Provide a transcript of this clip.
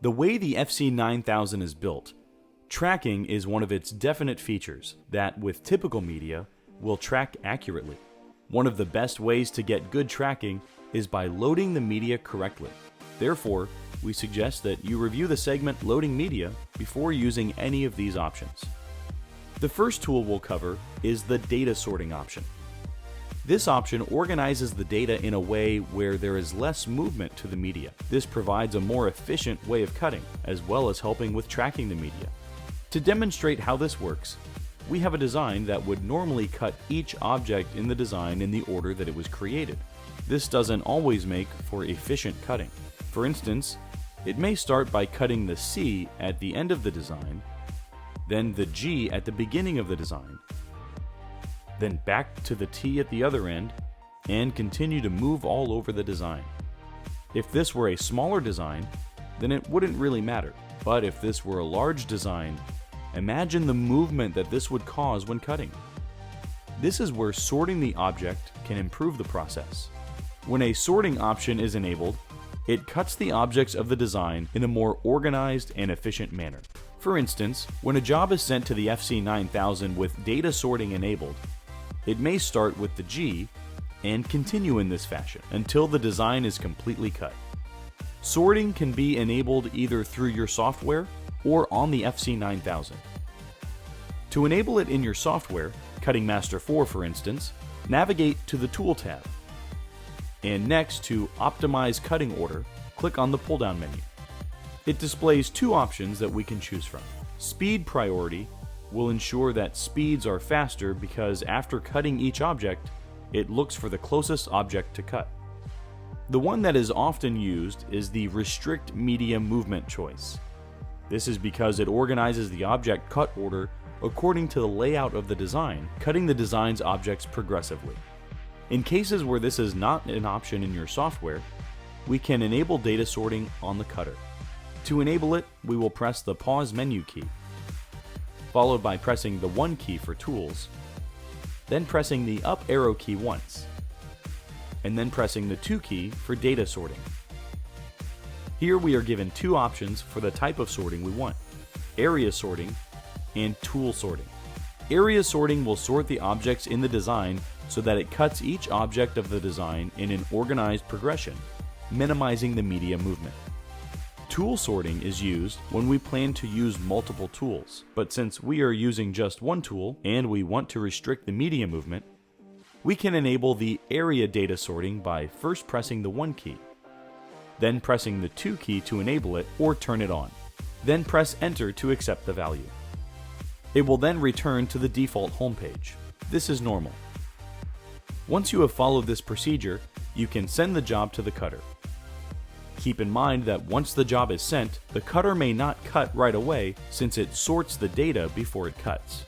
The way the FC9000 is built, tracking is one of its definite features that, with typical media, will track accurately. One of the best ways to get good tracking is by loading the media correctly. Therefore, we suggest that you review the segment Loading Media before using any of these options. The first tool we'll cover is the data sorting option. This option organizes the data in a way where there is less movement to the media. This provides a more efficient way of cutting, as well as helping with tracking the media. To demonstrate how this works, we have a design that would normally cut each object in the design in the order that it was created. This doesn't always make for efficient cutting. For instance, it may start by cutting the C at the end of the design, then the G at the beginning of the design, then back to the T at the other end, and continue to move all over the design. If this were a smaller design, then it wouldn't really matter. But if this were a large design, imagine the movement that this would cause when cutting. This is where sorting the object can improve the process. When a sorting option is enabled, it cuts the objects of the design in a more organized and efficient manner. For instance, when a job is sent to the FC9000 with data sorting enabled, it may start with the G and continue in this fashion until the design is completely cut. Sorting can be enabled either through your software or on the FC9000. To enable it in your software, Cutting Master 4 for instance, navigate to the Tool tab. And next to Optimize Cutting Order, click on the pull-down menu. It displays two options that we can choose from. Speed priority will ensure that speeds are faster because after cutting each object, it looks for the closest object to cut. The one that is often used is the Restrict Media Movement choice. This is because it organizes the object cut order according to the layout of the design, cutting the design's objects progressively. In cases where this is not an option in your software, we can enable data sorting on the cutter. To enable it, we will press the pause menu key, followed by pressing the 1 key for tools, then pressing the up arrow key once, and then pressing the 2 key for data sorting. Here we are given two options for the type of sorting we want: area sorting and tool sorting. Area sorting will sort the objects in the design so that it cuts each object of the design in an organized progression, minimizing the media movement. Tool sorting is used when we plan to use multiple tools, but since we are using just one tool and we want to restrict the media movement, we can enable the area data sorting by first pressing the 1 key, then pressing the 2 key to enable it or turn it on, then press enter to accept the value. It will then return to the default homepage. This is normal. Once you have followed this procedure, you can send the job to the cutter. Keep in mind that once the job is sent, the cutter may not cut right away since it sorts the data before it cuts.